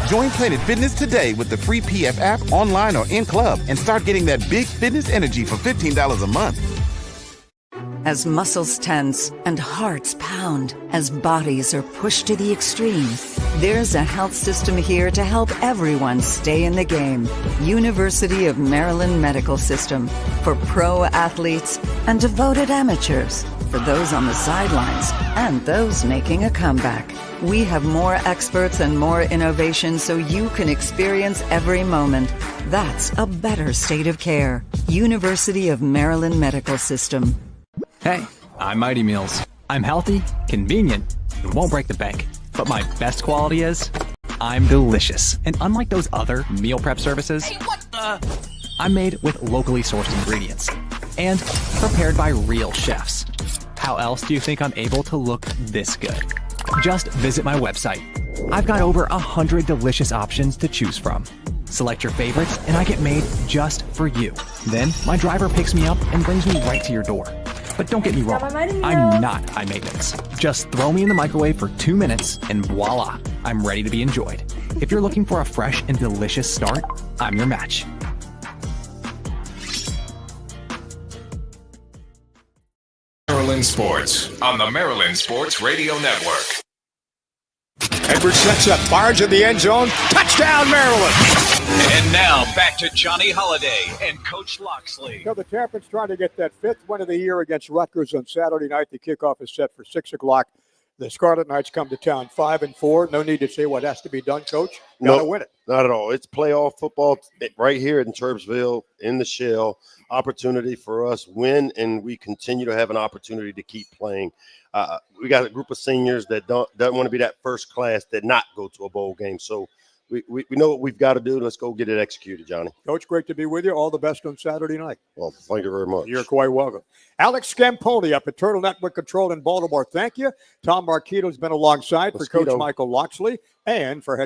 Join Planet Fitness today with the free PF app online or in club and start getting that big fitness energy for $15 a month. As muscles tense and hearts pound, as bodies are pushed to the extreme, there's a health system here to help everyone stay in the game. University of Maryland Medical System, for pro athletes and devoted amateurs, for those on the sidelines and those making a comeback. We have more experts and more innovation so you can experience every moment. That's a better state of care. University of Maryland Medical System. Hey, I'm Mighty Meals. I'm healthy, convenient, and won't break the bank. But my best quality is I'm delicious. And unlike those other meal prep services, I'm made with locally sourced ingredients and prepared by real chefs. How else do you think I'm able to look this good? Just visit my website. I've got over 100 delicious options to choose from. Select your favorites and I get made just for you. Then my driver picks me up and brings me right to your door. But don't get me wrong, I'm not high maintenance. Just throw me in the microwave for 2 minutes and voila, I'm ready to be enjoyed. If you're looking for a fresh and delicious start, I'm your match. Maryland Sports on the Maryland Sports Radio Network. Edwards sets up, Barnes in the end zone. Touchdown, Maryland! And now back to Johnny Holiday and Coach Loxley. So the Terrapins trying to get that fifth win of the year against Rutgers on Saturday night. The kickoff is set for 6 o'clock. The Scarlet Knights come to town 5-4. No need to say what has to be done, Coach. Got to win it. Not at all. It's playoff football right here in Terpsville, in the shell. Opportunity for us, win, and we continue to have an opportunity to keep playing. We got a group of seniors that don't want to be that first class that not go to a bowl game. So we know what we've got to do. Let's go get it executed, Johnny. Coach, great to be with you. All the best on Saturday night. Well, thank you very much. You're quite welcome. Alex Scamponi up at Turtle Network Control in Baltimore. Thank you. Tom Marquito's been alongside for Coach Michael Loxley and for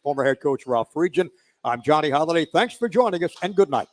former head coach Ralph Friedgen. I'm Johnny Holiday. Thanks for joining us, and good night.